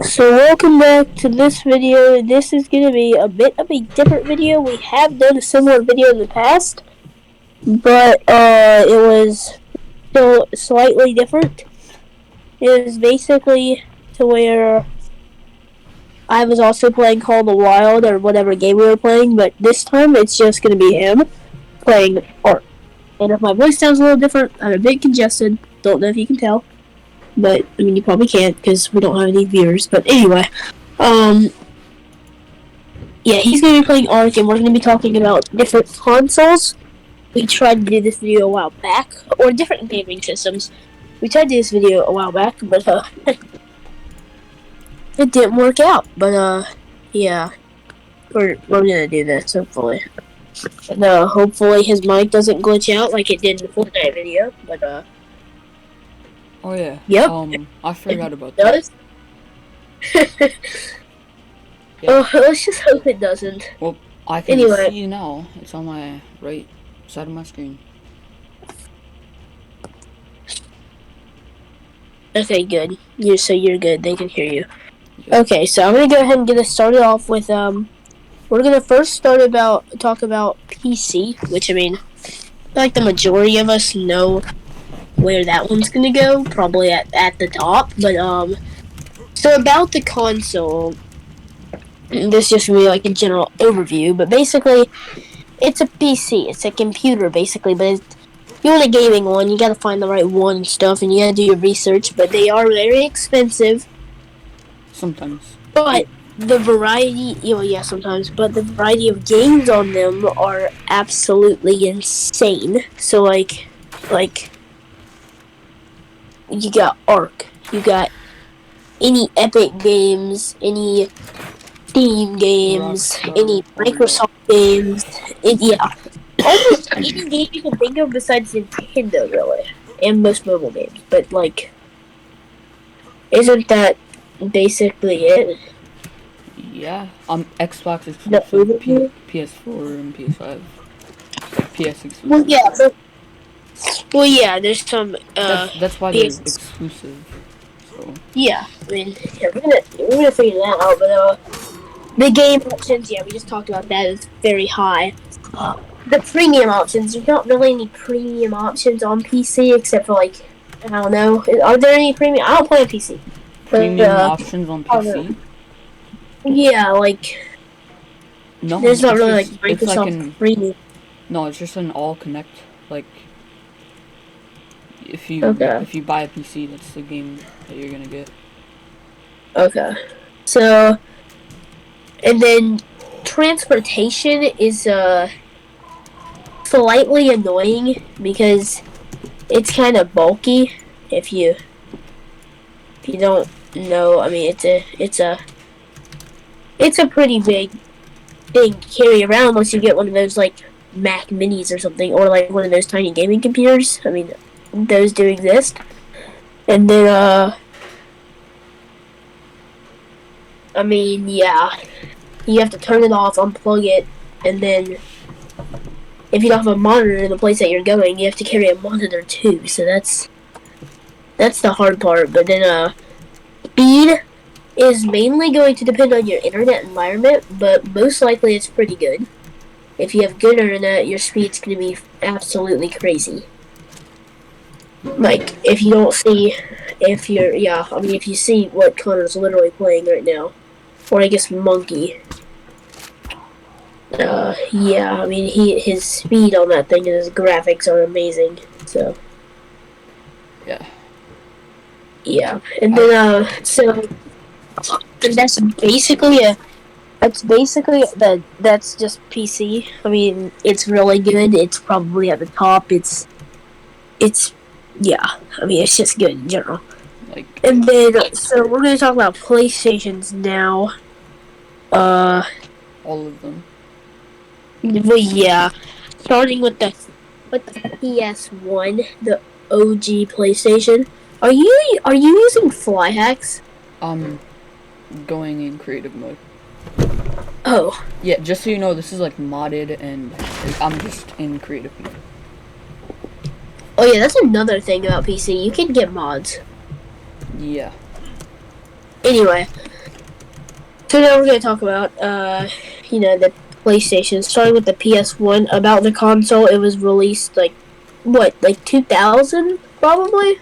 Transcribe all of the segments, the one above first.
So welcome back to this video. This is going to be a bit of a different video. We have done a similar video in the past, but it was still slightly different. It was basically to where I was also playing Call of the Wild or whatever game we were playing, but this time it's just going to be him playing Ark. And if my voice sounds a little different, I'm a bit congested. Don't know if you can tell. But, I mean, you probably can't because we don't have any viewers. But anyway, yeah, he's going to be playing Ark, and we're going to be talking about different consoles. We tried to do this video a while back, or different gaming systems. We tried to do this video a while back, but, it didn't work out. But, yeah, we're going to do this, hopefully. And, hopefully his mic doesn't glitch out like it did in the Fortnite video, but, Oh yeah. Yep. I forgot about that. Yep. Oh, let's just hope it doesn't. Well, I can see you now. It's on my right side of my screen. Okay, good. You're good. They can hear you. Yep. Okay, so I'm gonna go ahead and get us started off with we're gonna first talk about PC, which I mean, like the majority of us know where that one's gonna go, probably at the top. But so about the console, this is just gonna be like a general overview. But basically, it's a PC. It's a computer, basically. But if you want a gaming one, you gotta find the right one and stuff, and you gotta do your research. But they are very expensive. Sometimes. But the variety, yeah, sometimes. But the variety of games on them are absolutely insane. So like. You got Ark, you got any Epic games, any Steam games, any Microsoft games, almost any game you can think of besides Nintendo, really, and most mobile games. But like, isn't that basically it? Yeah, Xbox exclusive, PS4 and PS5, PS exclusive. Well, yeah, but. Well, yeah, there's some, that's why they're exclusive, so. Yeah, I mean, yeah, we're gonna figure that out, but, the game options, yeah, we just talked about that, is very high. The premium options, there's not really any premium options on PC, except for, like, I don't know, are there any premium? I don't play on PC. But, premium options on PC? Yeah, like, no, there's not really, like, Microsoft premium. No, it's just an all-connect, like, if you buy a PC, that's the game that you're gonna get. Okay. So, and then transportation is slightly annoying because it's kind of bulky. If you don't know, I mean, it's a pretty big thing to carry around unless you get one of those like Mac Minis or something, or like one of those tiny gaming computers. I mean, those do exist. And then I mean, yeah, you have to turn it off, unplug it, and then if you don't have a monitor in the place that you're going, you have to carry a monitor too. So that's the hard part. But then speed is mainly going to depend on your internet environment, but most likely it's pretty good. If you have good internet, your speed's going to be absolutely crazy. Like, if you don't see, if you see what Connor's literally playing right now, or I guess Monkey. Yeah, I mean, his speed on that thing and his graphics are amazing, so. Yeah. Yeah, and then, so, that's basically that's just PC. I mean, it's really good. It's probably at the top. It's yeah. I mean, it's just good in general. And then, so we're gonna talk about PlayStations now. All of them. Well, yeah. Starting with the PS1, the OG PlayStation. Are you using Flyhacks? Going in creative mode. Oh. Yeah, just so you know, this is like modded, and I'm just in creative mode. Oh yeah, that's another thing about PC. You can get mods. Yeah. Anyway, so now we're gonna talk about the PlayStation. Starting with the PS1. About the console, it was released like 2000 probably.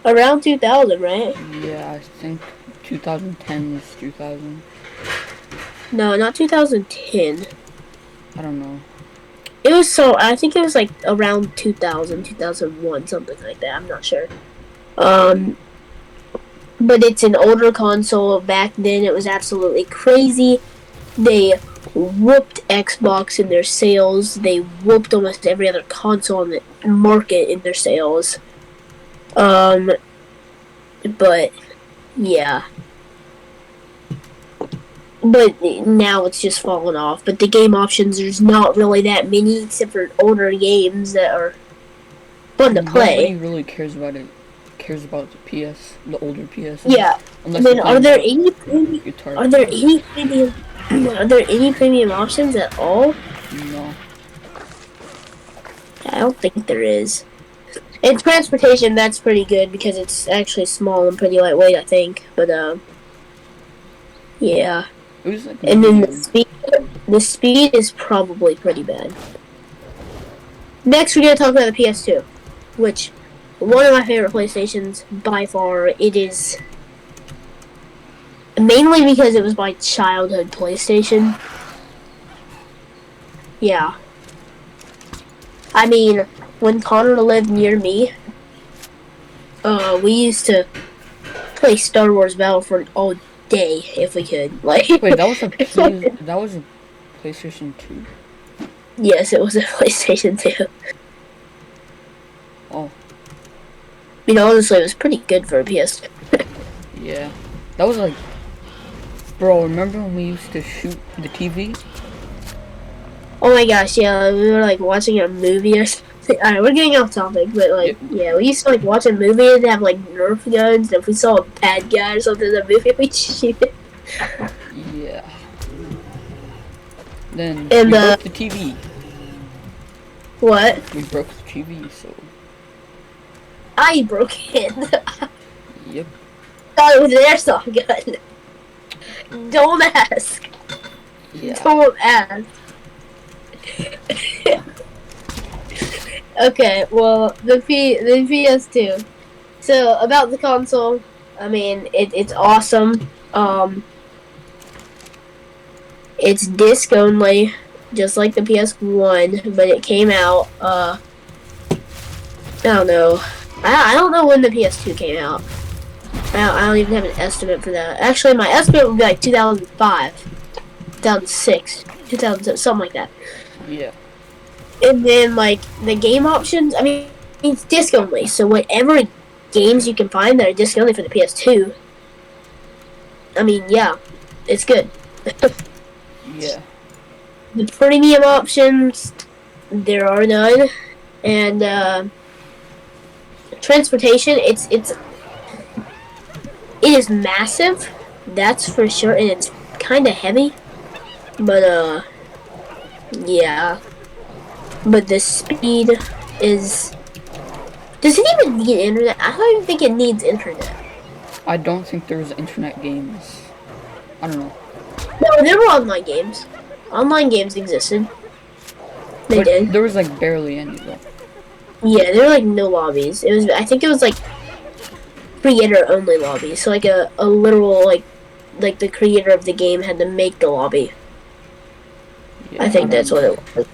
Around 2000, right? Yeah, I think 2010 was 2000. No, not 2010. I don't know. It was I think it was like around 2000, 2001, something like that. I'm not sure. But it's an older console. Back then, it was absolutely crazy. They whooped Xbox in their sales. They whooped almost every other console in the market in their sales. But yeah. But now it's just fallen off. But the game options, there's not really that many except for older games that are fun to play. Nobody really cares about it. Cares about the PS, the older PS. Yeah. Unless Are there any premium options at all? No. I don't think there is. And transportation, that's pretty good because it's actually small and pretty lightweight, I think. But yeah. It was like and then the speed is probably pretty bad. Next, we're gonna talk about the PS2, which one of my favorite PlayStations by far. It is mainly because it was my childhood PlayStation. Yeah. I mean, when Connor lived near me, we used to play Star Wars Battlefront all day if we could. Like, wait, that was a PlayStation 2. Yes, it was a PlayStation 2. Oh. I mean, honestly, it was pretty good for a PS2. Yeah. That was like... Bro, remember when we used to shoot the TV? Oh my gosh, yeah, we were like watching a movie or something. Alright, we're getting off topic, but like, yeah, we used to like watch a movie and have like Nerf guns, and if we saw a bad guy or something in the movie, we'd shoot it. Yeah. Then And, we broke the TV. What? We broke the TV, so... I broke it. Yep. Thought it was an airsoft gun. Don't ask. Yeah. Don't ask. Okay, well, the PS2. So, about the console, I mean, it's awesome. It's disc only, just like the PS1, but it came out, I don't know. I don't know when the PS2 came out. I don't even have an estimate for that. Actually, my estimate would be like 2005, 2006, 2007, something like that. Yeah. And then, like, the game options, I mean, it's disc only, so whatever games you can find that are disc only for the PS2, I mean, yeah, it's good. Yeah. The premium options, there are none. And, transportation, it is massive, that's for sure, and it's kind of heavy. But, yeah. But the speed is... Does it even need internet? I don't even think it needs internet. I don't think there's internet games. I don't know. No, there were online games. Online games existed. They did. There was like barely any though. Yeah, there were like no lobbies. I think it was like creator only lobbies. So like a literal like the creator of the game had to make the lobby. Yeah, I think that's what it was.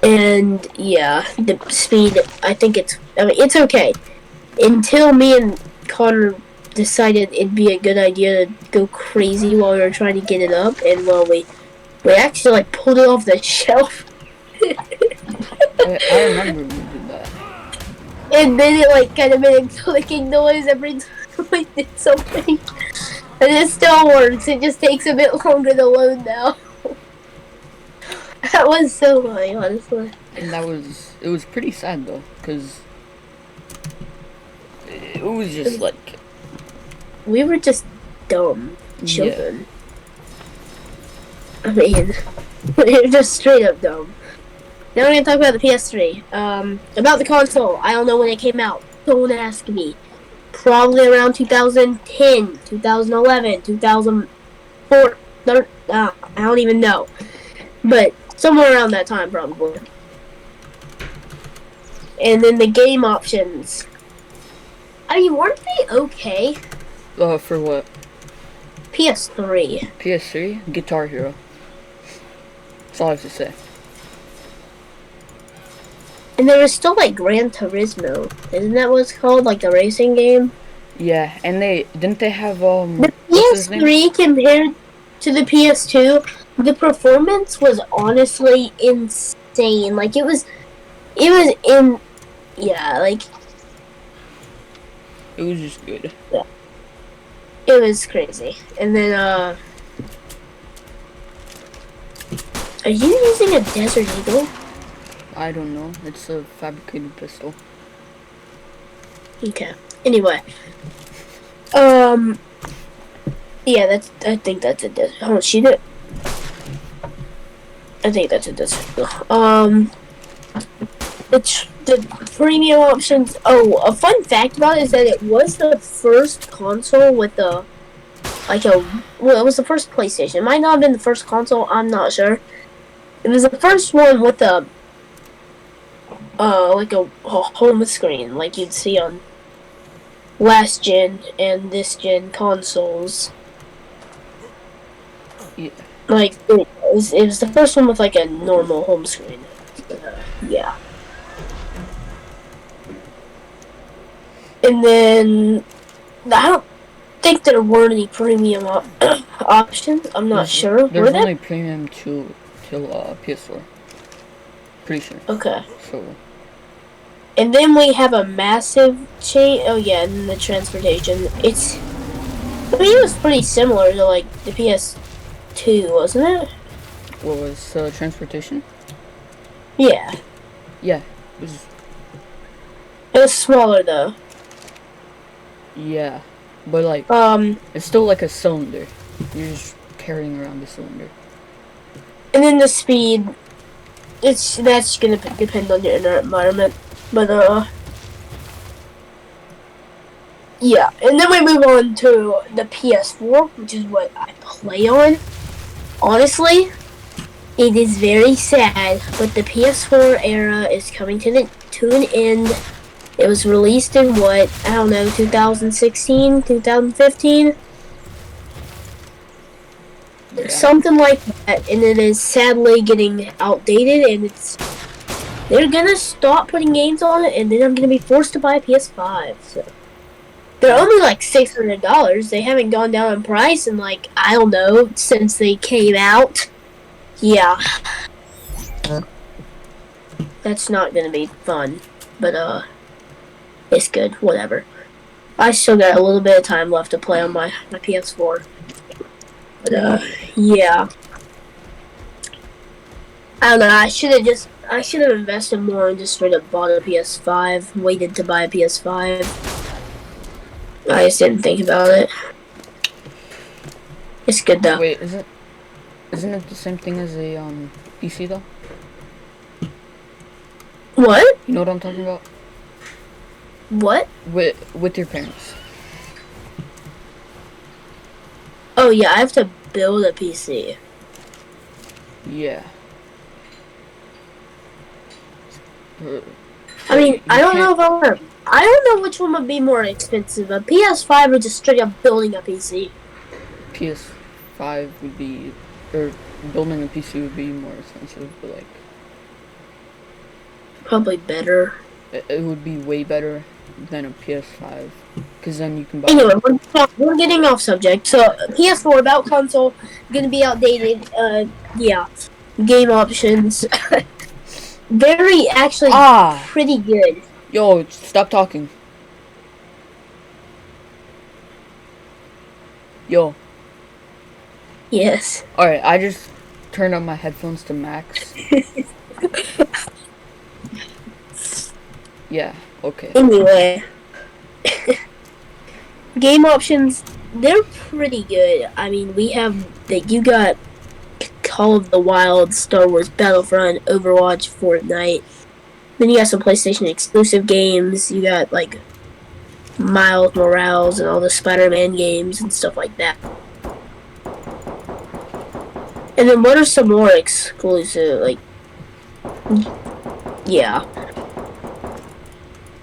And yeah, the speed, I mean, it's okay. Until me and Connor decided it'd be a good idea to go crazy while we were trying to get it up, and well, we actually like pulled it off the shelf. I remember we did that. And then it like kind of made a clicking noise every time we did something. And it still works, it just takes a bit longer to load now. That was so funny, honestly. And it was pretty sad though, because it was just like... We were just dumb children. Yeah. I mean, we were just straight up dumb. Now we're going to talk about the PS3. About the console, I don't know when it came out. Don't ask me. Probably around 2010, 2011, 2004. I don't even know. But somewhere around that time, probably. And then the game options. I mean, weren't they okay? For what? PS3. PS3? Guitar Hero. That's all I have to say. And there was still like Gran Turismo. Isn't that what it's called? Like the racing game? Yeah, and didn't they have The what's his name? PS3 compared to the PS2, the performance was honestly insane. Like it was like It was just good. Yeah. It was crazy. And then are you using a Desert Eagle? I don't know. It's a fabricated pistol. Okay. Anyway. Yeah, I think that's a Desert. Oh, shoot it. I think that's a Desert Eagle. It's the premium options. Oh, a fun fact about it is that it was the first console with it was the first PlayStation. It might not have been the first console, I'm not sure. It was the first one with a home screen like you'd see on last gen and this gen consoles. Yeah. Like it was the first one with like a normal home screen. Yeah. And then I don't think there weren't any premium options. I'm not sure. There's Were there? only premium till PS4. Pretty sure. Okay. So. And then we have a massive change. Oh yeah, and then the transportation. I mean, it was pretty similar to like the PS2, wasn't it? What was transportation? Yeah. Yeah. It was smaller though. Yeah, but like it's still like a cylinder. You're just carrying around the cylinder. And then the speed. That's gonna depend on your inner environment, but yeah. And then we move on to the PS4, which is what I play on. Honestly, it is very sad, but the PS4 era is coming to an end. It was released in what, I don't know, 2016, 2015? Yeah. Something like that, and it is sadly getting outdated, and they're gonna stop putting games on it, and then I'm gonna be forced to buy a PS5, so. They're only like $600, they haven't gone down in price in like, I don't know, since they came out. Yeah. That's not gonna be fun, but it's good, whatever. I still got a little bit of time left to play on my PS4. But, yeah. I don't know, I should have invested more and just straight up bought a PS5, waited to buy a PS5. I just didn't think about it. It's good though. Wait, isn't it the same thing as a PC though? What? You know what I'm talking about? What? With your parents. Oh yeah, I have to build a PC. Yeah. I mean, I don't know if I don't know which one would be more expensive, a PS5 or just straight up building a PC. PS5 would be, or building a PC would be more expensive, but like. Probably better. It would be way better than a PS5, because then you can buy. Anyway, we're getting off subject. So PS4 about console gonna be outdated. Yeah, game options. Very actually pretty good. Yo, stop talking. Yo. Yes. Alright, I just turned on my headphones to max. Yeah, okay. Anyway. Game options, they're pretty good. I mean, you got Call of the Wild, Star Wars Battlefront, Overwatch, Fortnite. Then you got some PlayStation exclusive games. You got like Miles Morales and all the Spider-Man games and stuff like that. And then what are some more exclusive, like, yeah.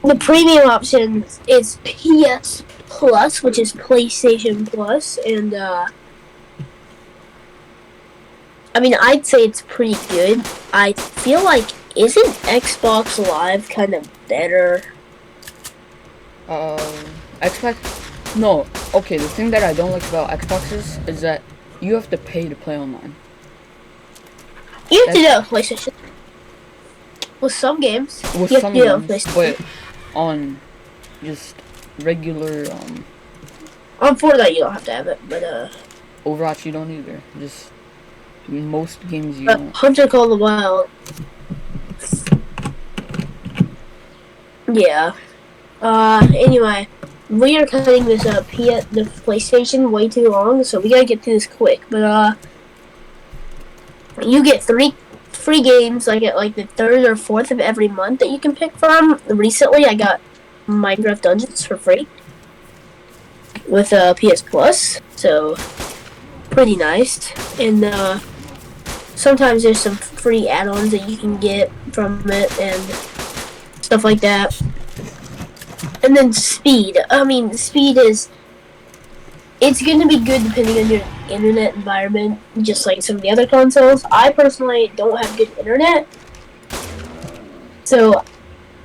The premium option is PS Plus, which is PlayStation Plus, and, I mean, I'd say it's pretty good. I feel like, isn't Xbox Live kind of better? Xbox? No. Okay, the thing that I don't like about Xboxes is that you have to pay to play online. You have to do it on PlayStation. With some games. With some games, but on just regular, On Fortnite you don't have to have it, but, Overwatch you don't either. Just most games you don't. Hunter Call the Wild. Yeah. Anyway, we are cutting this the PlayStation way too long, so we gotta get through this quick. But you get 3 free games like at like the 3rd or 4th of every month that you can pick from. Recently, I got Minecraft Dungeons for free with PS Plus, so pretty nice. And sometimes there's some free add-ons that you can get from it and stuff like that. And then speed. I mean, speed is... It's going to be good depending on your internet environment, just like some of the other consoles. I personally don't have good internet, so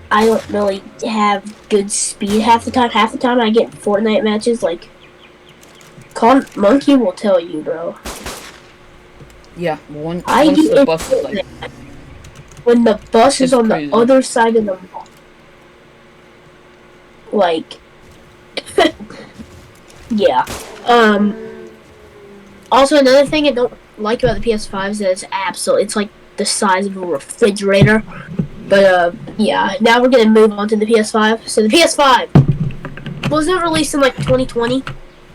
I don't really have good speed half the time. Half the time I get Fortnite matches, like... Monkey will tell you, bro. Yeah, once the bus is like... When the bus is on the other side of the mall. Like... yeah. Also, another thing I don't like about the PS5 is that it's like the size of a refrigerator. But, yeah. Now we're gonna move on to the PS5. So the PS5 wasn't it released in like 2020?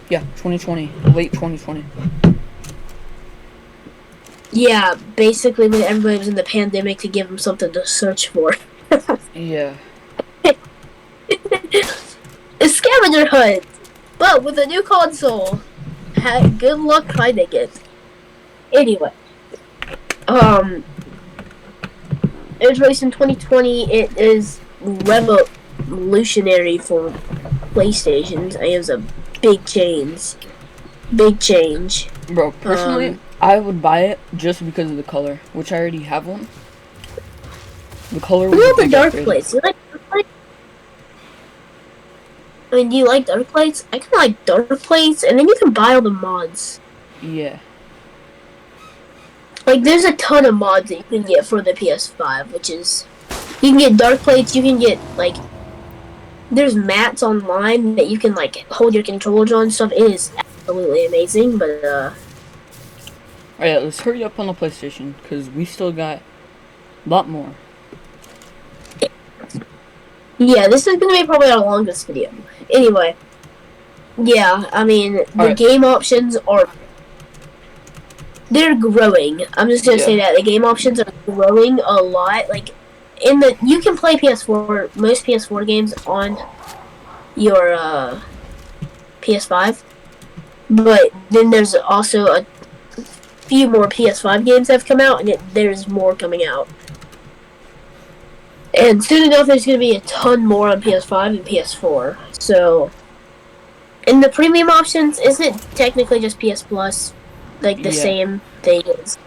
Yeah, 2020. Late 2020. Yeah, basically when everybody was in the pandemic to give them something to search for. Yeah. A scavenger hunt, but with a new console. Good luck finding it. Anyway, it was released in 2020. It is revolutionary for PlayStations. It was a big change. Big change. Bro, personally, I would buy it just because of the color, which I already have one. The color was the dark plates. You like dark plates? I mean, do you like dark plates? I kind of like dark plates, and then you can buy all the mods. Yeah. Like, there's a ton of mods that you can get for the PS5, which is... You can get dark plates, you can get, like... There's mats online that you can, like, hold your controllers on and stuff. It is absolutely amazing, but, Alright, let's hurry up on the PlayStation, because we still got a lot more. Yeah, this is going to be probably our longest video. Anyway, yeah, I mean, the game options are... They're growing. I'm just going to say that. The game options are growing a lot. Like, you can play PS4, most PS4 games on your PS5. But then there's also a few more PS5 games that have come out, and there's more coming out. And soon enough, there's going to be a ton more on PS5 and PS4. So, and the premium options, isn't it technically just PS Plus? Like the same thing as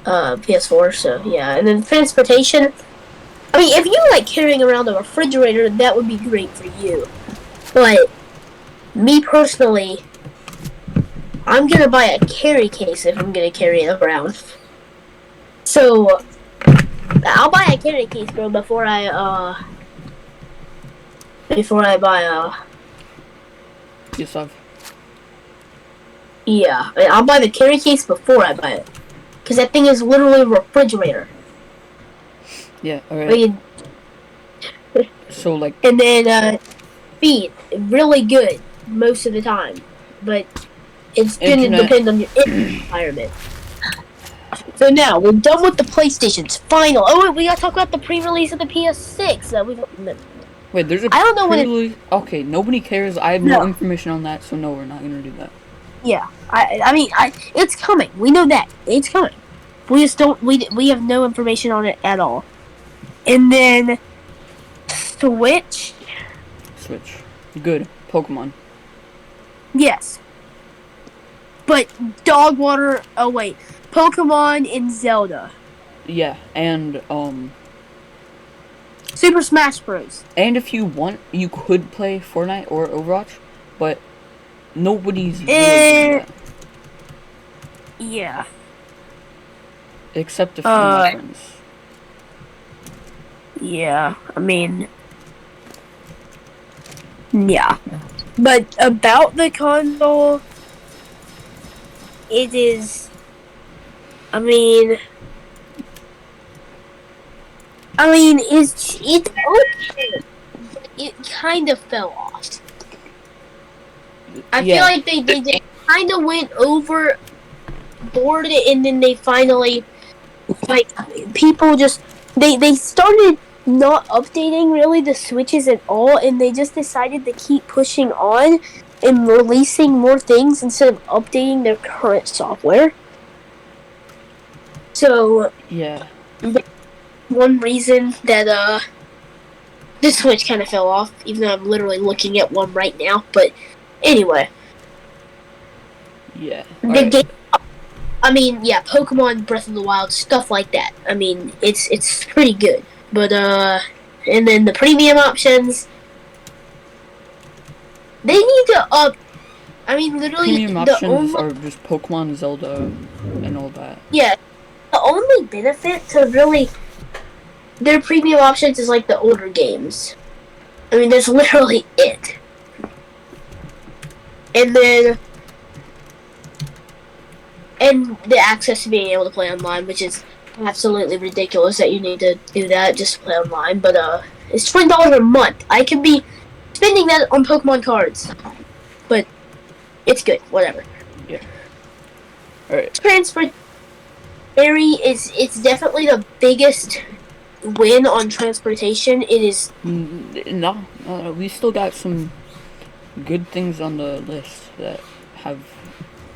PS4, so yeah. And then transportation, I mean, if you like carrying around a refrigerator, that would be great for you. But, me personally, I'm going to buy a carry case if I'm going to carry it around. So... I'll buy a carry case, bro, before I buy PS5. Yeah, I'll buy the carry case before I buy it. Because that thing is literally a refrigerator. Yeah, alright. So, like... And then, speed. Really good, most of the time. But it's going to depend on your environment. So now, we're done with the PlayStations. Final. Oh, wait, we gotta talk about the pre-release of the PS6. Wait, there's a I don't know what okay, nobody cares. I have no information on that, so no, we're not gonna do that. Yeah, I mean, it's coming. We know that it's coming. We just don't. We have no information on it at all. And then Switch. Switch, good. Pokemon. Yes. But Dog Water. Oh wait, Pokemon and Zelda. Yeah, and Super Smash Bros. And if you want, you could play Fortnite or Overwatch, but nobody's really doing that. Yeah. Except a few of my friends. Yeah, I mean, yeah. But about the console, it is. I mean, it's okay. It kind of fell off. I feel like they kind of went overboard, and then they finally, like, people just they started not updating really the Switches at all, and they just decided to keep pushing on and releasing more things instead of updating their current software. So yeah, one reason that the Switch kind of fell off, even though I'm literally looking at one right now. But anyway, yeah, the game. I mean, yeah, Pokemon Breath of the Wild, stuff like that. I mean, it's pretty good. But and then the premium options, they need to up. I mean, literally, premium options are just Pokemon, Zelda, and all that. Yeah, the only benefit to really their premium options is like the older games. I mean, that's literally it. And then, and the access to being able to play online, which is absolutely ridiculous that you need to do that just to play online. But it's $20 a month. I could be spending that on Pokemon cards, but it's good. Whatever. Yeah. All right. Transfer it's definitely the biggest win on transportation. It is. No, we still got some good things on the list that have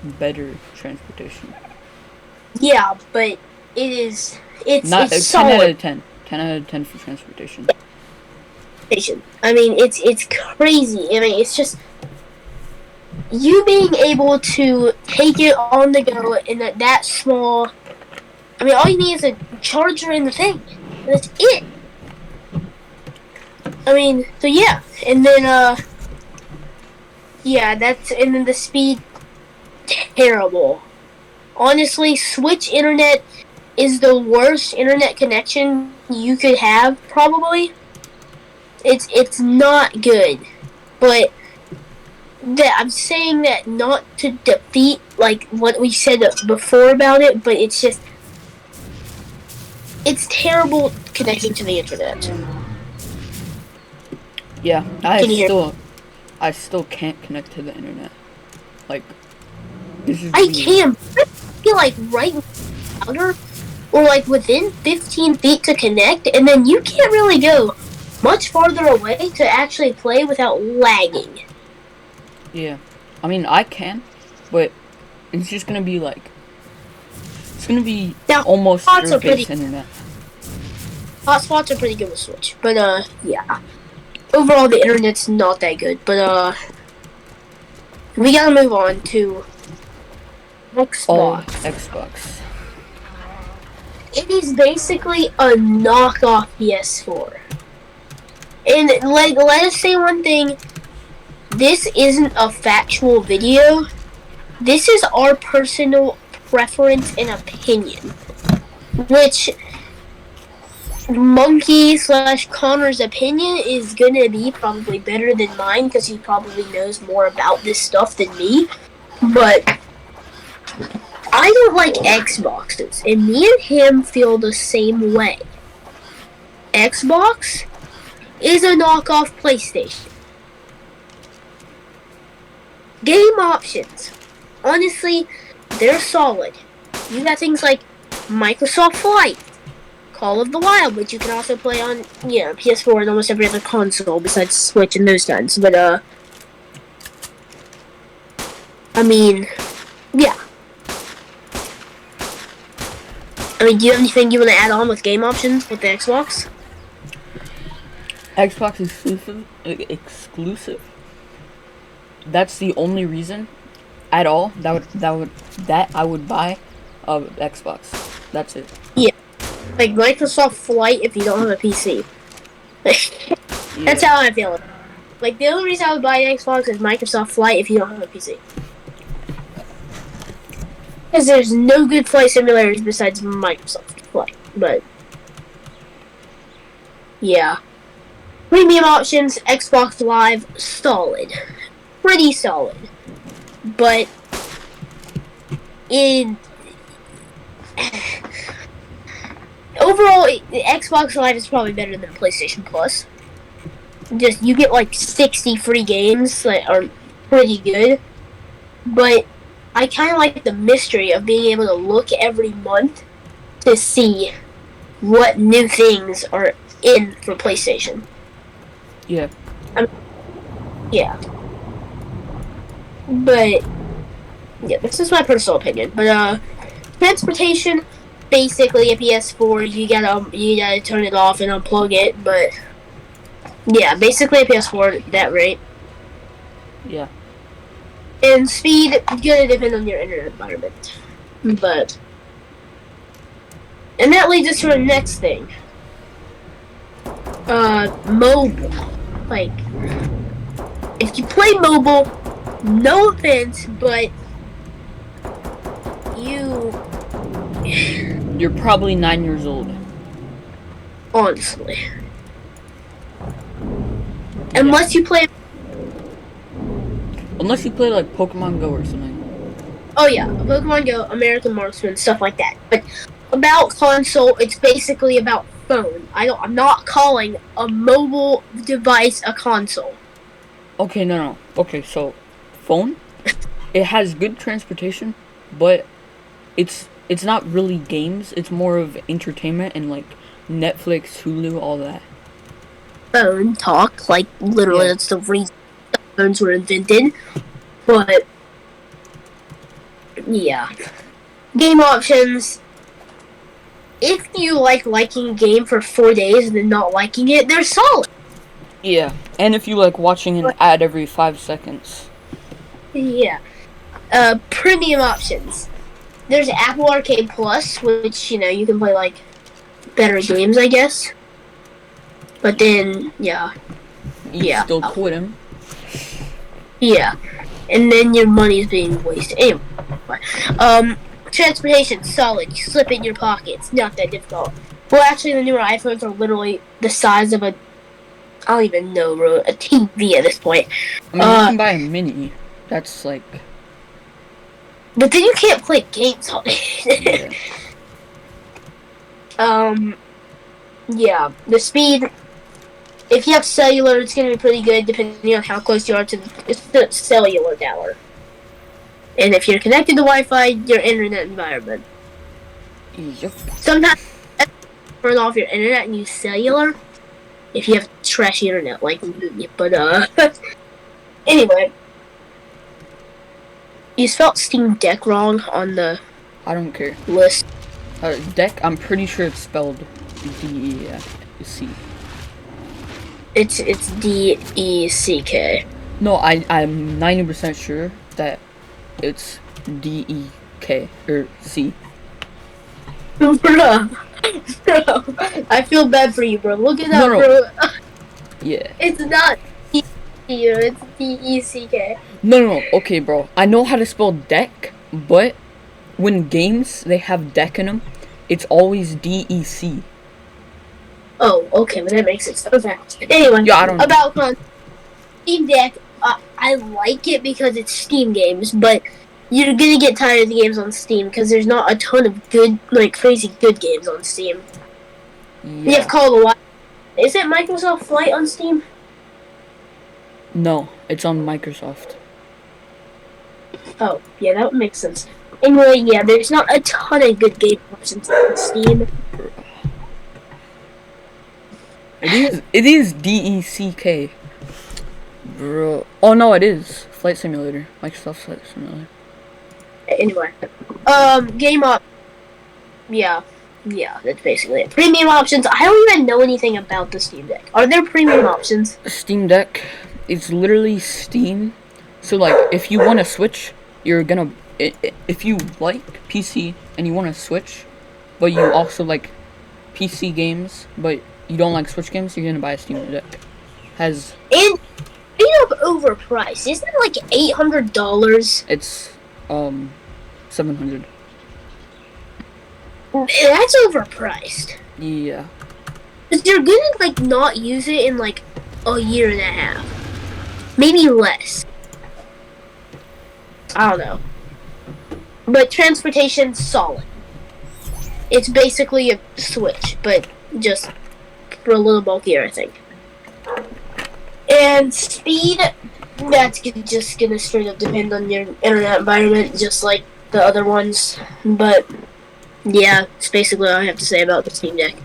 better transportation. Yeah, but it is. It's not it's 10 solid. out of 10. 10 out of 10 for transportation. I mean, it's crazy. I mean, it's just you being able to take it on the go in that small. I mean, all you need is a charger and the thing. That's it. I mean, so yeah, and then yeah, and then the speed, terrible. Honestly, Switch internet is the worst internet connection you could have, probably. It's not good, but I'm saying that not to defeat like what we said before about it, but it's just it's terrible connecting to the internet. Yeah, I still can't connect to the internet. Like, this is. I can. I feel like right louder or like within 15 feet to connect, and then you can't really go much farther away to actually play without lagging. Yeah, I mean I can, but it's just gonna be like it's gonna be now, almost through-based internet. Hotspots are pretty good with Switch, but yeah. Overall, the internet's not that good, but we gotta move on to Xbox. Oh, Xbox. It is basically a knockoff PS4. And like, let us say one thing. This isn't a factual video. This is our personal preference and opinion, which Monkey/Connor's opinion is gonna be probably better than mine because he probably knows more about this stuff than me. But I don't like Xboxes, and me and him feel the same way. Xbox is a knockoff PlayStation. Game options, honestly, they're solid. You got things like Microsoft Flight, Call of the Wild, which you can also play on, PS4 and almost every other console besides Switch and those kinds. But, I mean, yeah. I mean, do you have anything you want to add on with game options with the Xbox? Xbox exclusive. That's the only reason at all that I would buy a Xbox. That's it. Yeah. Like Microsoft Flight if you don't have a PC. That's how I feel. Like, the only reason I would buy an Xbox is Microsoft Flight if you don't have a PC. Because there's no good flight simulators besides Microsoft Flight. But, yeah. Premium options, Xbox Live, solid. Pretty solid. But, overall, the Xbox Live is probably better than PlayStation Plus. Just, you get like 60 free games that are pretty good. But I kind of like the mystery of being able to look every month to see what new things are in for PlayStation. Yeah. Yeah. But, yeah, this is my personal opinion. But, transportation, basically a PS4, you gotta turn it off and unplug it, but, yeah, basically a PS4 at that rate. Yeah. And speed, gonna depend on your internet environment. But, and that leads us to our next thing. Mobile. Like, if you play mobile, no offense, but you're probably 9 years old. Honestly. Unless you play like Pokemon Go or something. Oh yeah, Pokemon Go, American Marksman, stuff like that. But about console, it's basically about phone. I'm not calling a mobile device a console. Okay, no. Okay, so phone, it has good transportation, but it's not really games. It's more of entertainment and like Netflix, Hulu, all that. Phone talk, like literally that's the reason phones were invented. But yeah, game options. If you liking a game for 4 days and then not liking it, they're solid. Yeah, and if you like watching an ad every 5 seconds. Yeah. Premium options. There's Apple Arcade Plus, which, you can play, like, better games, I guess. But then, yeah. You still quit him. Yeah. And then your money is being wasted. Anyway. Transportation, solid. You slip it in your pocket. It's not that difficult. Well, actually, the newer iPhones are literally the size of I don't even know, bro, a TV at this point. I mean, you can buy a mini. That's like... But then you can't play games on it. Yeah. Yeah, the speed, if you have cellular, it's going to be pretty good depending on how close you are to the cellular tower. And if you're connected to Wi-Fi, your internet environment. Yep. Sometimes turn off your internet and use cellular if you have trash internet like me. But, anyway. You spelled Steam Deck wrong on the I don't care. list. Deck, I'm pretty sure it's spelled D-E-C. It's D-E-C-K. No, I'm 90% sure that it's D-E-K or C. Bro, I feel bad for you, bro. Look it up, bro. Yeah. It's not D-E-C, it's D-E-C-K. No. Okay, bro. I know how to spell deck, but when games, they have deck in them, it's always D-E-C. Oh, okay, but that makes sense. Okay. Anyway, Yeah, I don't know. About Steam Deck, I like it because it's Steam games, but you're gonna get tired of the games on Steam because there's not a ton of good, like, crazy good games on Steam. Yeah. You have Call of the Wild. Is it Microsoft Flight on Steam? No, it's on Microsoft. Oh, yeah, that would make sense. Anyway, yeah, there's not a ton of good game options on Steam. It is DECK. Bro. Oh no, it is Flight Simulator. Microsoft Flight Simulator. Anyway, game up. Yeah, that's basically it. Premium options. I don't even know anything about the Steam Deck. Are there premium options? Steam Deck. It's literally Steam. So like, if you want to switch, you're gonna. If you like PC and you want to switch, but you also like PC games, but you don't like Switch games, you're gonna buy a Steam Deck. Has And speaking of overpriced, isn't it like $800? it's 700. That's overpriced. Yeah. Cause you're gonna like not use it in like a year and a half, maybe less. I don't know. But transportation's solid. It's basically a Switch, but just for a little bulkier, I think. And speed, that's just gonna straight up depend on your internet environment, just like the other ones. But yeah, it's basically all I have to say about the Steam Deck.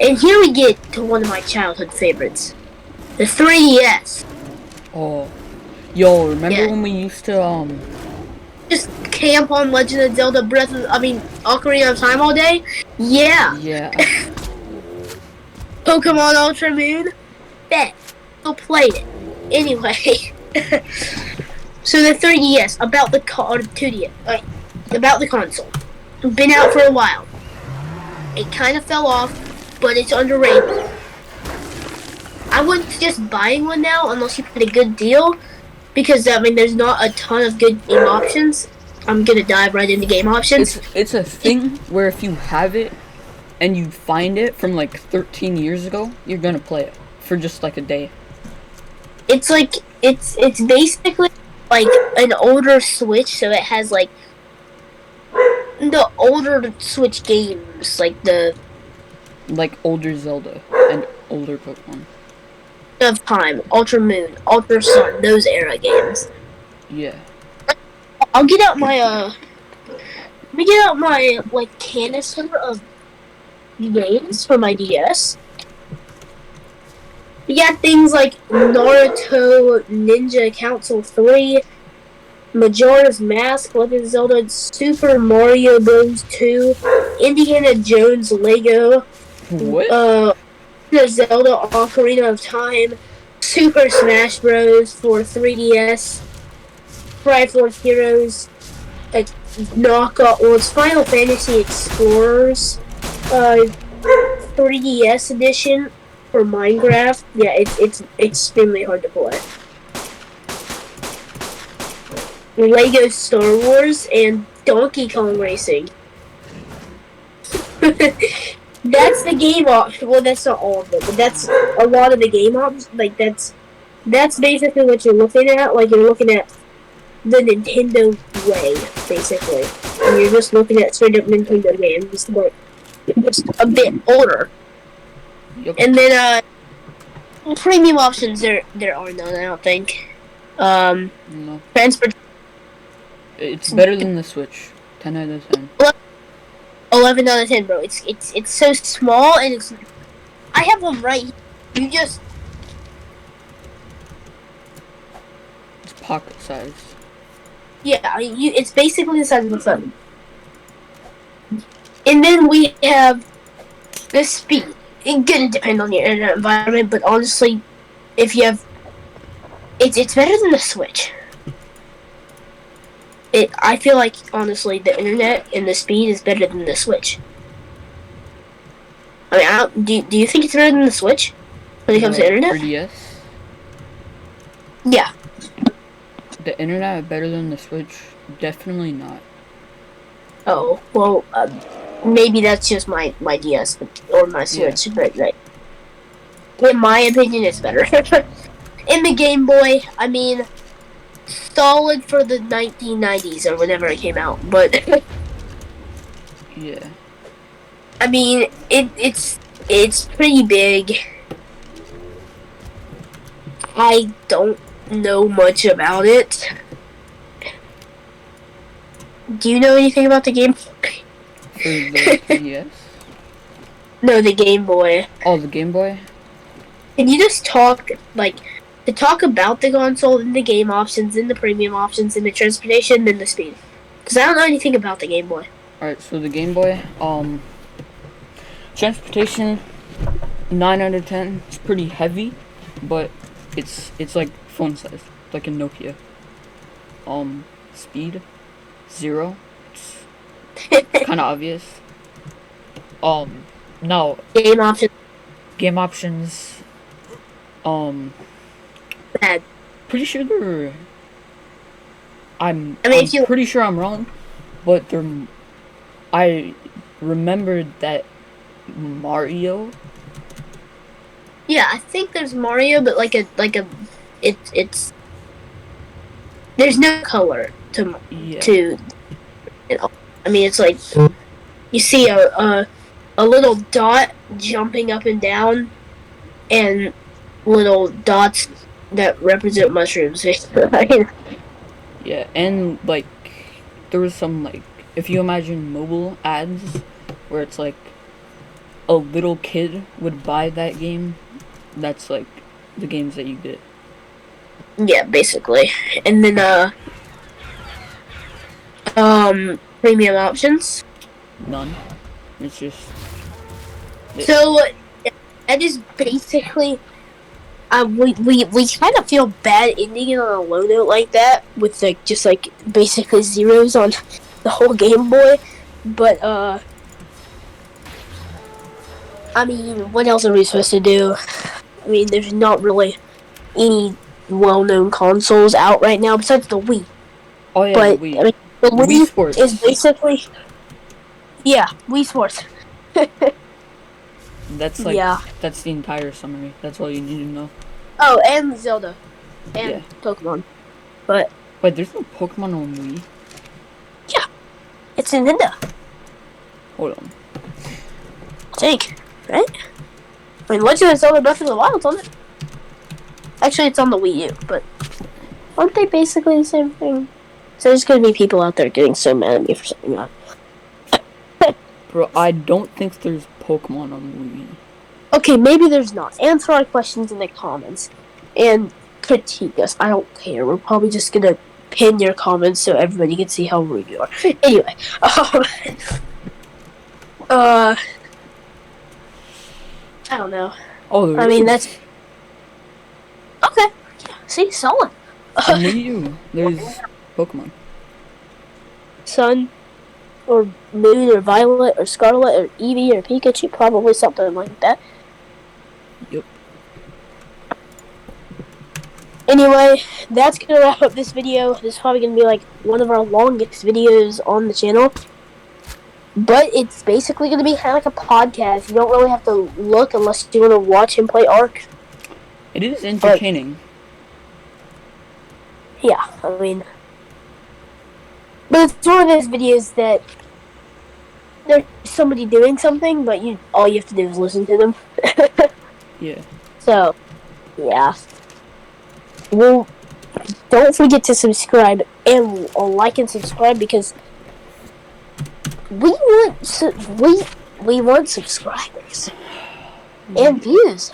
And here we get to one of my childhood favorites, the 3DS. Oh, yo, remember Yeah. when we used to Just camp on Legend of Zelda Ocarina of Time all day? Yeah. Yeah. Pokemon Ultra Moon? Bet. Still played it. Anyway. So the 3DS, about the about the console. Been out for a while. It kind of fell off, but it's underrated. I wouldn't suggest buying one now unless you get a good deal, because I mean there's not a ton of good game options. I'm gonna dive right into game options. It's a thing where if you have it and you find it from like 13 years ago, you're gonna play it for just like a day. It's like it's basically like an older Switch, so it has like the older Switch games, like the Like older Zelda and older Pokemon. of Time, Ultra Moon, Ultra Sun, those era games. Yeah. I'll get out my let me get out my like canister of games for my DS. You got things like Naruto Ninja Council 3, Majora's Mask, Legend of Zelda, Super Mario Bros. 2, Indiana Jones Lego, What? the Zelda Ocarina of Time, Super Smash Bros. For 3DS, Triforce Heroes, like knockoff. Well, it's Final Fantasy Explorers, 3DS edition for Minecraft. Yeah, it's extremely hard to play. Lego Star Wars and Donkey Kong Racing. That's the game option. Well, that's not all of them, but that's a lot of the game options. Like that's basically what you're looking at. Like you're looking at the Nintendo way, basically, and you're just looking at straight up Nintendo games, but just a bit older. Yep. And then premium options there are none. I don't think. No. Transport It's better than the Switch. 10 out of 10. 11 out of 10, bro. It's so small and it's. I have one right here. You just. It's pocket sized. Yeah, I mean, it's basically the size of a phone. And then we have the speed. It's gonna depend on your internet environment, but honestly, if you have. It's better than the Switch. I feel like, honestly, the internet and the speed is better than the Switch. I mean, do you think it's better than the Switch when it comes to internet? 3DS? Yeah. The internet better than the Switch? Definitely not. Oh, well, maybe that's just my DS or my Switch, but right. In my opinion, it's better. In the Game Boy, I mean, solid for the 1990s or whenever it came out, but Yeah. I mean, it's pretty big. I don't know much about it. Do you know anything about the Game Boy? For the 3DS? No, the Game Boy. Oh, the Game Boy? Can you just talk, like, to talk about the console, then the game options, then the premium options, then the transportation, then the speed? Because I don't know anything about the Game Boy. Alright, so the Game Boy, transportation, 9 out of 10. It's pretty heavy, but it's like phone size, like a Nokia. Speed, 0. It's kind of obvious. Now, Game options, game options, bad. pretty sure they're. I'm if you pretty sure I'm wrong, but they're. I remembered that Mario. Yeah, I think there's Mario, but it's there's no color to Yeah. to. I mean, it's like you see a little dot jumping up and down, and little dots that represent mushrooms. Yeah, and like there was some like if you imagine mobile ads where it's like a little kid would buy that game, that's like the games that you get. Yeah, basically. And then premium options. None. It's just So that is basically we kind of feel bad ending it on a low note like that with like just like basically zeros on the whole Game Boy, but I mean, what else are we supposed to do? I mean, there's not really any well-known consoles out right now besides the Wii. oh yeah, But Wii. I mean, the Wii Wii Sports. is basically Wii Sports. That's like Yeah. that's the entire summary. That's all you need to know. Oh, and Zelda, and Yeah. Pokemon. But Wait, there's no Pokemon on Wii. it's Nintendo, Hold on. I think, right? I mean, Legend of Zelda Breath of the Wild's on it. Actually, it's on the Wii U, but aren't they basically the same thing? So there's gonna be people out there getting so mad at me for saying that. Bro, I don't think there's Pokemon on Wii. Okay, maybe there's not. Answer our questions in the comments and critique us. I don't care. We're probably just gonna pin your comments so everybody can see how rude you are. Anyway, I don't know. Oh, I mean, that's okay. Yeah, see, solid. on Wii U. There's Pokemon. Sun, or Moon, or Violet, or Scarlet, or Eevee, or Pikachu, probably something like that. Yep. Anyway, that's gonna wrap up this video. This is probably gonna be like one of our longest videos on the channel. But it's basically gonna be kind of like a podcast. You don't really have to look unless you want to watch him play Ark. It is entertaining. Yeah, I mean, but it's one of those videos that there's somebody doing something, but all you have to do is listen to them. Yeah. So, yeah. Well, don't forget to subscribe and like and subscribe because we want subscribers and views.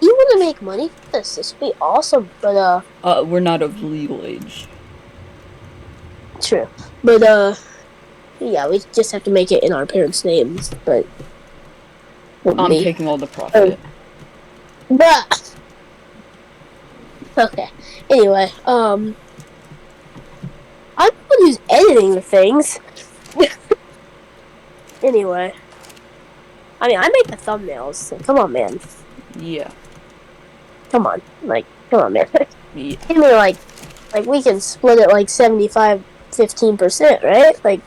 You want to make money for this? This would be awesome. But We're not of legal age. true. But yeah, we just have to make it in our parents' names. But I'm taking all the profit. But okay. Anyway, I'm the one who's editing the things. Anyway, I mean, I make the thumbnails. So come on, man. Yeah. Come on, come on, man. Yeah. Give me like we can split it like 75, 15%, right? Like,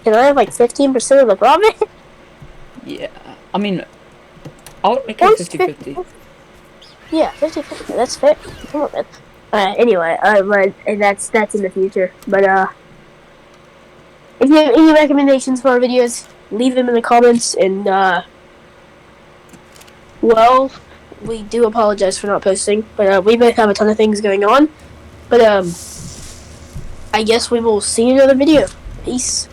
can I have like 15% of the profit? Yeah. I mean, I would make it 50-50. Yeah, 50-50. That's fair. Come on, man. Anyway, and that's in the future. But if you have any recommendations for our videos, leave them in the comments. And well, we do apologize for not posting, but we both have a ton of things going on. But I guess we will see you in another video. Peace.